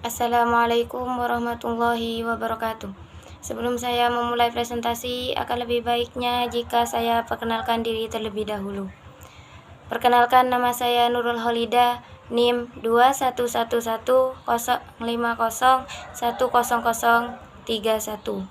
Assalamualaikum warahmatullahi wabarakatuh. Sebelum saya memulai presentasi, akan lebih baiknya jika saya perkenalkan diri terlebih dahulu. Perkenalkan, nama saya Nurul Holidah, NIM 211105010031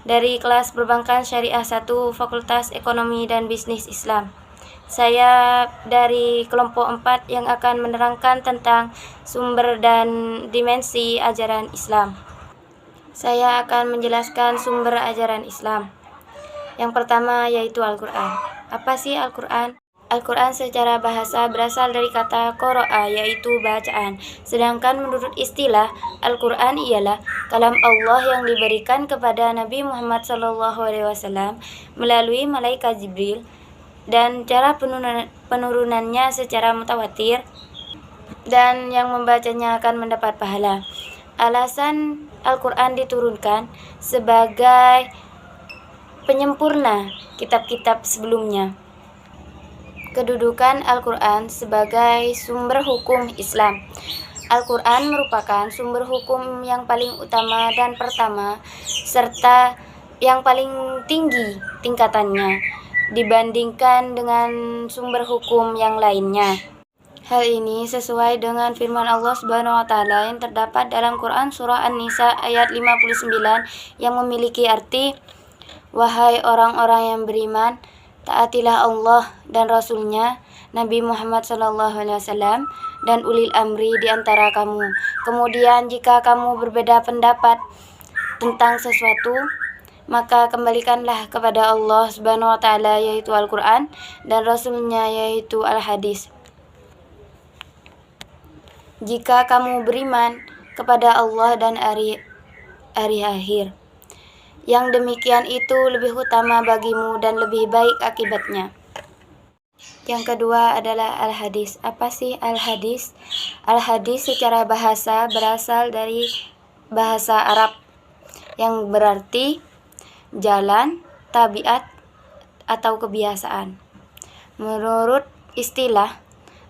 dari kelas Perbankan Syariah 1 Fakultas Ekonomi dan Bisnis Islam. Saya dari kelompok 4 yang akan menerangkan tentang sumber dan dimensi ajaran Islam. Saya akan menjelaskan sumber ajaran Islam. Yang pertama yaitu Al-Quran. Apa sih Al-Quran? Al-Quran secara bahasa berasal dari kata qara'a, yaitu bacaan. Sedangkan menurut istilah, Al-Quran ialah kalam Allah yang diberikan kepada Nabi Muhammad SAW melalui malaikat Jibril, dan cara penurunannya secara mutawatir, dan yang membacanya akan mendapat pahala. Alasan Al-Quran diturunkan sebagai penyempurna kitab-kitab sebelumnya. Kedudukan Al-Quran sebagai sumber hukum Islam. Al-Quran merupakan sumber hukum yang paling utama dan pertama, serta yang paling tinggi tingkatannya dibandingkan dengan sumber hukum yang lainnya. Hal ini sesuai dengan firman Allah Subhanahu wa taala yang terdapat dalam Quran surah An-Nisa ayat 59 yang memiliki arti, "Wahai orang-orang yang beriman, taatilah Allah dan Rasul-Nya, Nabi Muhammad SAW, dan ulil amri di antara kamu. Kemudian jika kamu berbeda pendapat tentang sesuatu, maka kembalikanlah kepada Allah Subhanahu wa taala, yaitu Al-Quran, dan Rasul-Nya, yaitu Al-Hadis. Jika kamu beriman kepada Allah dan hari akhir, yang demikian itu lebih utama bagimu dan lebih baik akibatnya." Yang kedua adalah Al-Hadis. Apa sih Al-Hadis? Al-Hadis secara bahasa berasal dari bahasa Arab yang berarti jalan, tabiat, atau kebiasaan. Menurut istilah,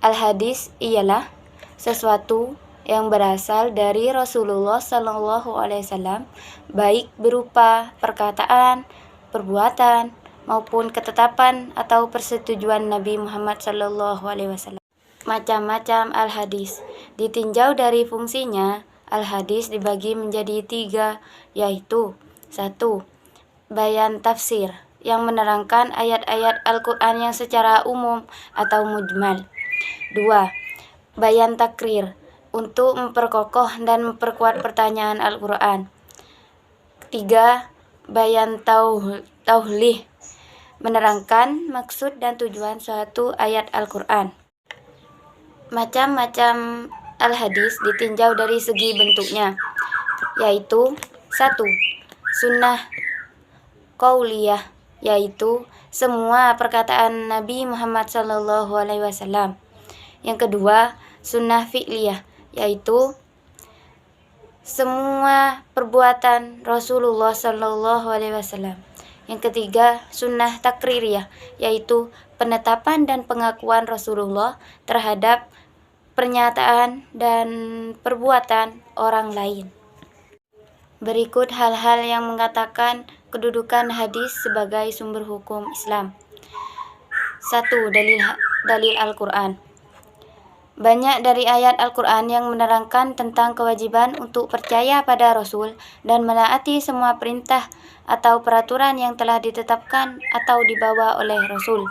Al-Hadis ialah sesuatu yang berasal dari Rasulullah SAW, baik berupa perkataan, perbuatan, maupun ketetapan atau persetujuan Nabi Muhammad SAW. Macam-macam Al-Hadis. Ditinjau dari fungsinya, Al-Hadis dibagi menjadi 3, yaitu 1. Bayan tafsir, yang menerangkan ayat-ayat Al-Quran yang secara umum atau mujmal. 2. Bayan takrir, untuk memperkokoh dan memperkuat pertanyaan Al-Quran. 3. Bayan tauhlih, menerangkan maksud dan tujuan suatu ayat Al-Quran. Macam-macam Al-Hadis ditinjau dari segi bentuknya, yaitu 1. Sunnah qauliyah, yaitu semua perkataan Nabi Muhammad SAW. Yang kedua, sunnah fi'liyah, yaitu semua perbuatan Rasulullah SAW. Yang ketiga, sunnah takririyah, yaitu penetapan dan pengakuan Rasulullah terhadap pernyataan dan perbuatan orang lain. Berikut hal-hal yang mengatakan kedudukan hadis sebagai sumber hukum Islam. 1. Dalil Al-Quran. Banyak dari ayat Al-Quran yang menerangkan tentang kewajiban untuk percaya pada Rasul dan menaati semua perintah atau peraturan yang telah ditetapkan atau dibawa oleh Rasul.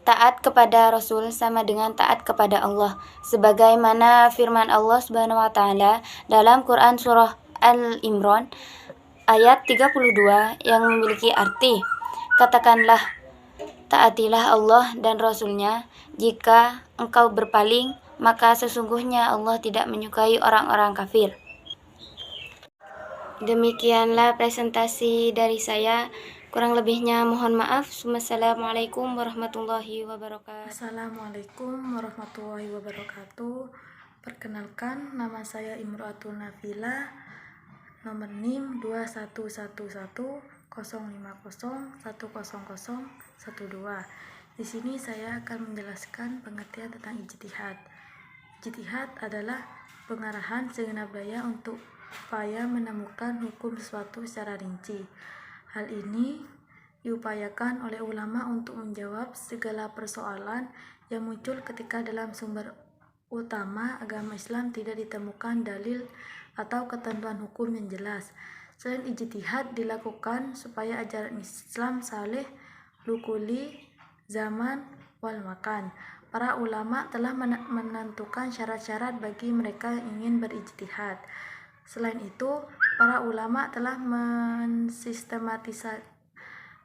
Taat kepada Rasul sama dengan taat kepada Allah, sebagaimana firman Allah Subhanahu wa taala dalam Quran surah Al-Imran ayat 32 yang memiliki arti, "Katakanlah, taatilah Allah dan Rasul-Nya. Jika engkau berpaling, maka sesungguhnya Allah tidak menyukai orang-orang kafir." Demikianlah presentasi dari saya. Kurang lebihnya mohon maaf. Wassalamualaikum warahmatullahi wabarakatuh. Assalamualaikum warahmatullahi wabarakatuh. Perkenalkan, nama saya Imro'atun Nafila, nomor NIM 211105010012. Di sini saya akan menjelaskan pengertian tentang ijtihad. Ijtihad adalah pengarahan segenap daya untuk upaya menemukan hukum sesuatu secara rinci. Hal ini diupayakan oleh ulama untuk menjawab segala persoalan yang muncul ketika dalam sumber utama agama Islam tidak ditemukan dalil atau ketentuan hukum yang jelas. Selain ijtihad dilakukan supaya ajaran Islam saleh lukuli zaman wal makan. Para ulama telah menentukan syarat-syarat bagi mereka yang ingin berijtihad. Selain itu, para ulama telah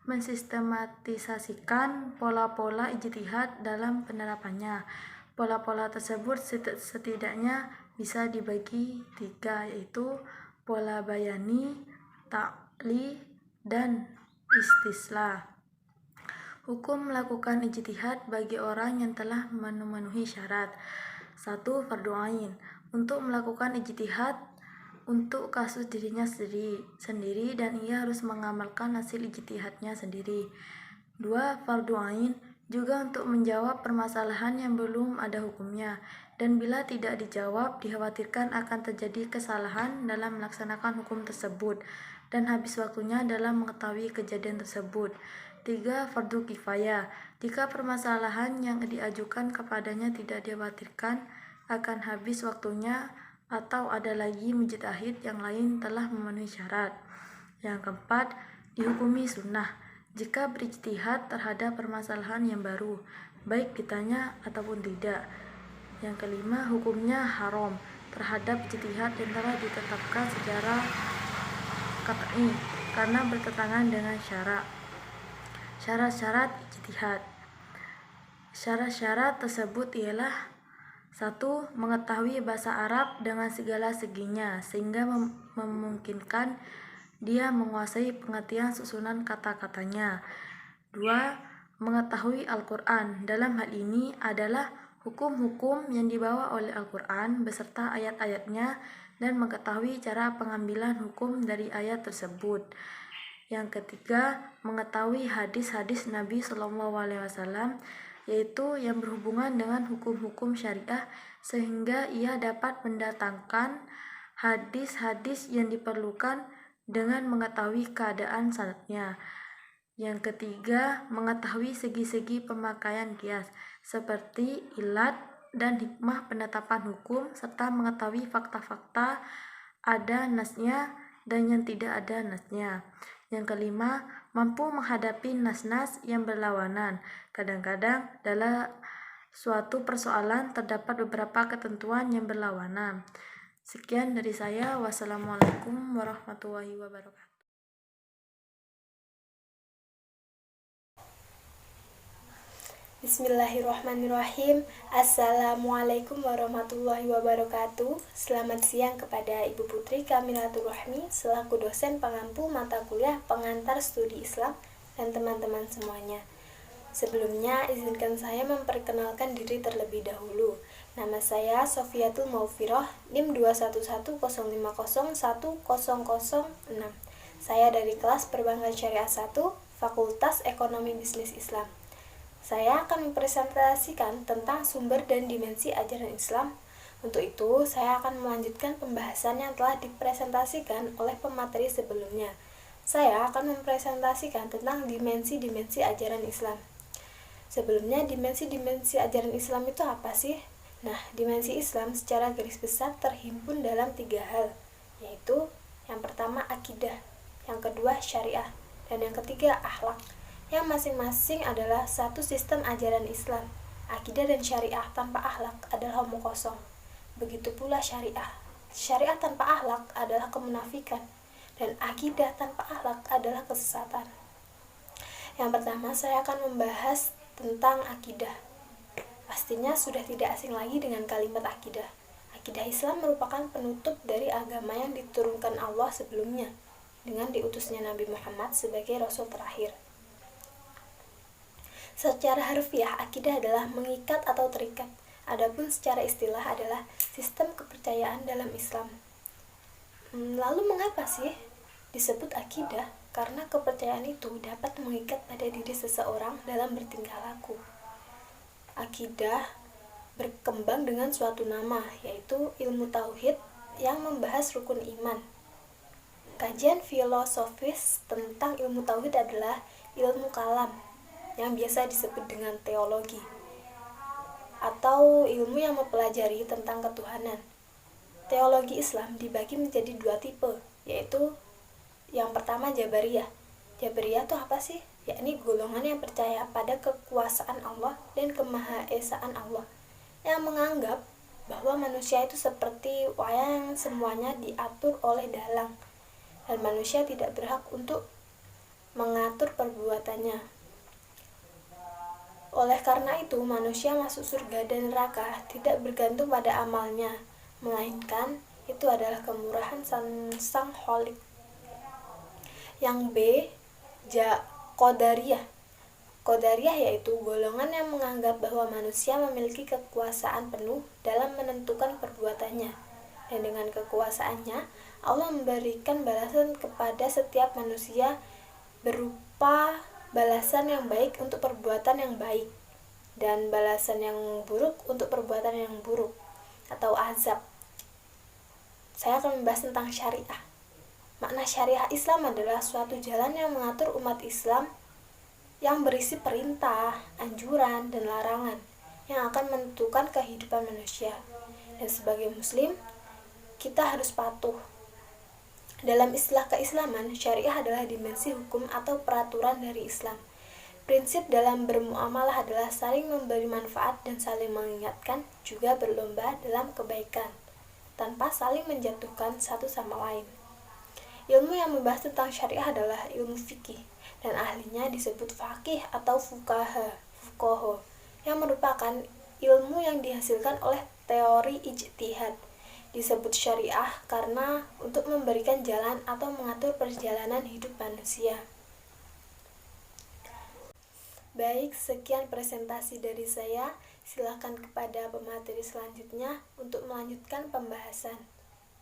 mensistematisasikan pola-pola ijtihad dalam penerapannya. Pola-pola tersebut setidaknya bisa dibagi 3, yaitu pola bayani, ta'li, dan istislah. Hukum melakukan ijtihad bagi orang yang telah memenuhi syarat. 1. Fardu ain. Untuk melakukan ijtihad untuk kasus dirinya sendiri dan ia harus mengamalkan hasil ijtihadnya sendiri. 2. Fardu ain juga untuk menjawab permasalahan yang belum ada hukumnya, dan bila tidak dijawab dikhawatirkan akan terjadi kesalahan dalam melaksanakan hukum tersebut dan habis waktunya dalam mengetahui kejadian tersebut. 3. Fardu kifayah. Jika permasalahan yang diajukan kepadanya tidak dikhawatirkan akan habis waktunya atau ada lagi mujtahid yang lain telah memenuhi syarat. Yang keempat, dihukumi sunnah jika berijtihad terhadap permasalahan yang baru, baik ditanya ataupun tidak. Yang kelima, hukumnya haram terhadap ijtihad yang telah ditetapkan secara qat'i karena bertentangan dengan syara. Syarat-syarat ijtihad. Syarat-syarat tersebut ialah: 1. Mengetahui bahasa Arab dengan segala seginya sehingga memungkinkan dia menguasai pengertian susunan kata-katanya. 2. Mengetahui Al-Quran. Dalam hal ini adalah hukum-hukum yang dibawa oleh Al-Quran beserta ayat-ayatnya dan mengetahui cara pengambilan hukum dari ayat tersebut. Yang ketiga, mengetahui hadis-hadis Nabi SAW, yaitu yang berhubungan dengan hukum-hukum syariah sehingga ia dapat mendatangkan hadis-hadis yang diperlukan dengan mengetahui keadaan sanadnya. Yang ketiga, mengetahui segi-segi pemakaian qiyas seperti ilat dan hikmah penetapan hukum serta mengetahui fakta-fakta ada nasnya dan yang tidak ada nasnya. Yang kelima, mampu menghadapi nas-nas yang berlawanan. Kadang-kadang dalam suatu persoalan terdapat beberapa ketentuan yang berlawanan. Sekian dari saya. Wassalamualaikum warahmatullahi wabarakatuh. Bismillahirrahmanirrahim. Assalamualaikum warahmatullahi wabarakatuh. Selamat siang kepada Ibu Putri Kamilatul Rahmi selaku dosen pengampu mata kuliah pengantar studi Islam dan teman-teman semuanya. Sebelumnya izinkan saya memperkenalkan diri terlebih dahulu. Nama saya Sofiatul Maufiroh, NIM 21105010006. Saya dari kelas Perbankan Syariah 1, Fakultas Ekonomi Bisnis Islam. Saya akan mempresentasikan tentang sumber dan dimensi ajaran Islam. Untuk itu, saya akan melanjutkan pembahasan yang telah dipresentasikan oleh pemateri sebelumnya. Saya akan mempresentasikan tentang dimensi-dimensi ajaran Islam. Sebelumnya, dimensi-dimensi ajaran Islam itu apa sih? Nah, dimensi Islam secara garis besar terhimpun dalam 3 hal, yaitu yang pertama akidah, yang kedua syariah, dan yang ketiga akhlak, yang masing-masing adalah satu sistem ajaran Islam. Akidah dan syariah tanpa akhlak adalah omong kosong. Begitu pula syariah. Syariah tanpa akhlak adalah kemunafikan, dan akidah tanpa akhlak adalah kesesatan. Yang pertama, saya akan membahas tentang akidah. Pastinya sudah tidak asing lagi dengan kalimat akidah. Akidah Islam merupakan penutup dari agama yang diturunkan Allah sebelumnya, dengan diutusnya Nabi Muhammad sebagai Rasul terakhir. Secara harfiah, akidah adalah mengikat atau terikat. Adapun secara istilah adalah sistem kepercayaan dalam Islam. Lalu mengapa sih disebut akidah? Karena kepercayaan itu dapat mengikat pada diri seseorang dalam bertingkah laku. Akidah berkembang dengan suatu nama, yaitu ilmu tauhid yang membahas rukun iman. Kajian filosofis tentang ilmu tauhid adalah ilmu kalam, yang biasa disebut dengan teologi, atau ilmu yang mempelajari tentang ketuhanan. Teologi Islam dibagi menjadi 2 tipe, yaitu yang pertama Jabariyah. Jabariyah itu apa sih? Yakni golongan yang percaya pada kekuasaan Allah dan kemahaesaan Allah, yang menganggap bahwa manusia itu seperti wayang, semuanya diatur oleh dalang, dan manusia tidak berhak untuk mengatur perbuatannya. Oleh karena itu, manusia masuk surga dan neraka tidak bergantung pada amalnya, melainkan itu adalah kemurahan sang Khalik. Yang B, Qadariyah. Qadariyah yaitu golongan yang menganggap bahwa manusia memiliki kekuasaan penuh dalam menentukan perbuatannya, dan dengan kekuasaannya Allah memberikan balasan kepada setiap manusia berupa balasan yang baik untuk perbuatan yang baik dan balasan yang buruk untuk perbuatan yang buruk, atau azab. Saya akan membahas tentang syariah. Makna syariah Islam adalah suatu jalan yang mengatur umat Islam yang berisi perintah, anjuran, dan larangan yang akan menentukan kehidupan manusia. Dan sebagai muslim, kita harus patuh. Dalam istilah keislaman, syariah adalah dimensi hukum atau peraturan dari Islam. Prinsip dalam bermuamalah adalah saling memberi manfaat dan saling mengingatkan, juga berlomba dalam kebaikan, tanpa saling menjatuhkan satu sama lain. Ilmu yang membahas tentang syariah adalah ilmu fikih, dan ahlinya disebut faqih atau fuqaha, yang merupakan ilmu yang dihasilkan oleh teori ijtihad. Disebut syariah karena untuk memberikan jalan atau mengatur perjalanan hidup manusia. Baik, sekian presentasi dari saya. Silakan kepada pemateri selanjutnya untuk melanjutkan pembahasan.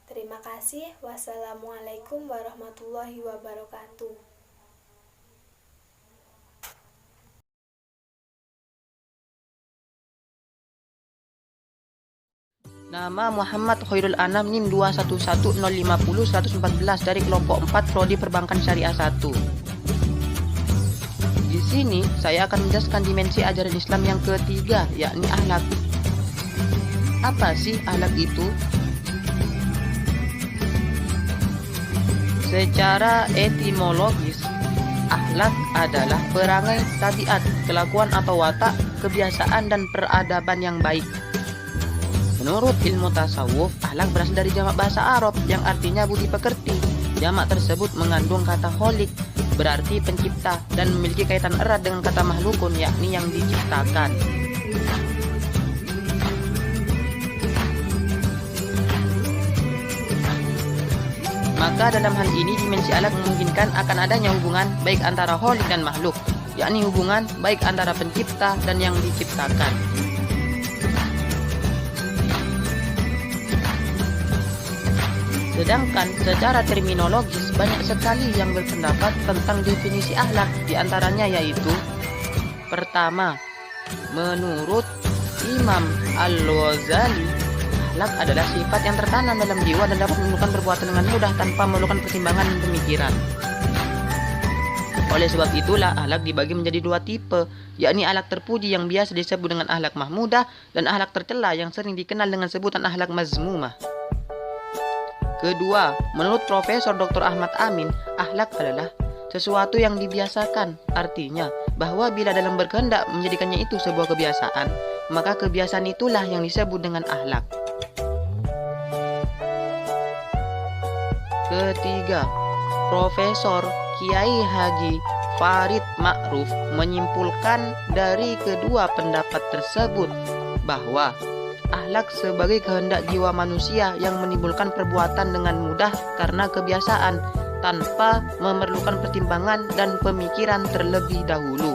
Terima kasih. Wassalamualaikum warahmatullahi wabarakatuh. Nama Muhammad Khairul Anam, NIM 211050-114 dari kelompok 4 Prodi Perbankan Syariah 1. Di sini saya akan menjelaskan dimensi ajaran Islam yang ketiga, yakni akhlak. Apa sih akhlak itu? Secara etimologis, akhlak adalah perangai, tabiat, kelakuan atau watak, kebiasaan dan peradaban yang baik. Menurut ilmu tasawuf, akhlak berasal dari jamak bahasa Arab yang artinya budi pekerti. Jamak tersebut mengandung kata kholik, berarti pencipta, dan memiliki kaitan erat dengan kata makhlukun, yakni yang diciptakan. Maka dalam hal ini dimensi akhlak memungkinkan akan adanya hubungan baik antara kholik dan makhluk, yakni hubungan baik antara pencipta dan yang diciptakan. Sedangkan secara terminologis banyak sekali yang berpendapat tentang definisi akhlak, diantaranya yaitu: pertama, menurut Imam Al-Ghazali, akhlak adalah sifat yang tertanam dalam jiwa dan dapat melakukan perbuatan dengan mudah tanpa memerlukan pertimbangan dan pemikiran. Oleh sebab itulah akhlak dibagi menjadi 2 tipe, yakni akhlak terpuji yang biasa disebut dengan akhlak mahmudah dan akhlak tercela yang sering dikenal dengan sebutan akhlak mazmumah. Kedua, menurut Profesor Dr. Ahmad Amin, akhlak adalah sesuatu yang dibiasakan. Artinya, bahwa bila dalam berkehendak menjadikannya itu sebuah kebiasaan, maka kebiasaan itulah yang disebut dengan akhlak. Ketiga, Profesor Kiai Haji Farid Ma'ruf menyimpulkan dari kedua pendapat tersebut bahwa akhlak sebagai kehendak jiwa manusia yang menimbulkan perbuatan dengan mudah karena kebiasaan, tanpa memerlukan pertimbangan dan pemikiran terlebih dahulu.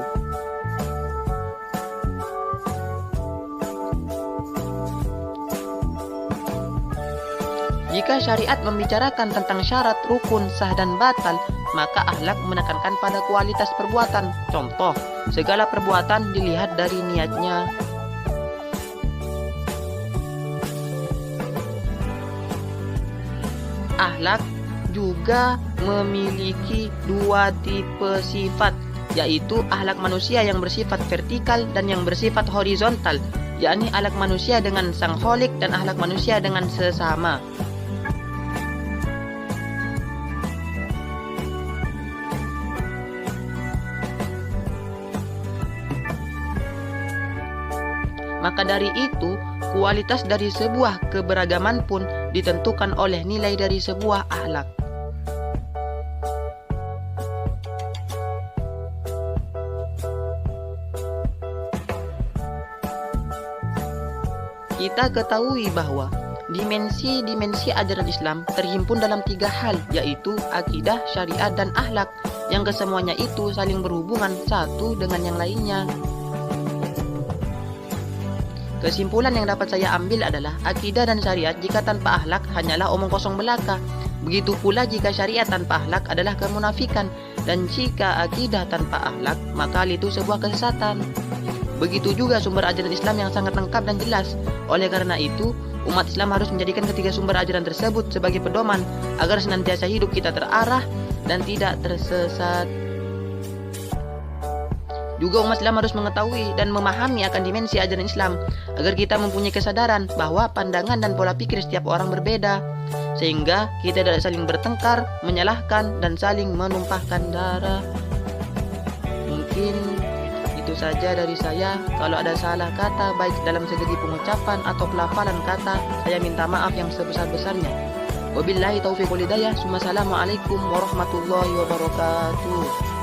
Jika syariat membicarakan tentang syarat, rukun, sah dan batal, maka akhlak menekankan pada kualitas perbuatan. Contoh, segala perbuatan dilihat dari niatnya. Akhlak juga memiliki dua tipe sifat, yaitu akhlak manusia yang bersifat vertikal dan yang bersifat horizontal, yakni akhlak manusia dengan sang kholik dan akhlak manusia dengan sesama. Maka dari itu, kualitas dari sebuah keberagaman pun ditentukan oleh nilai dari sebuah akhlak. Kita ketahui bahwa dimensi-dimensi ajaran Islam terhimpun dalam 3 hal, yaitu akidah, syariat, dan akhlak, yang kesemuanya itu saling berhubungan satu dengan yang lainnya. Kesimpulan yang dapat saya ambil adalah akidah dan syariat jika tanpa akhlak hanyalah omong kosong belaka. Begitu pula jika syariat tanpa akhlak adalah kemunafikan, dan jika akidah tanpa akhlak maka itu sebuah kesesatan. Begitu juga sumber ajaran Islam yang sangat lengkap dan jelas. Oleh karena itu, umat Islam harus menjadikan ketiga sumber ajaran tersebut sebagai pedoman agar senantiasa hidup kita terarah dan tidak tersesat. Juga umat Islam harus mengetahui dan memahami akan dimensi ajaran Islam agar kita mempunyai kesadaran bahwa pandangan dan pola pikir setiap orang berbeda, sehingga kita tidak saling bertengkar, menyalahkan, dan saling menumpahkan darah. Mungkin itu saja dari saya. Kalau ada salah kata baik dalam segi pengucapan atau pelafalan kata, saya minta maaf yang sebesar-besarnya. Wabillahi taufiq wal hidayah. Wassalamualaikum warahmatullahi wabarakatuh.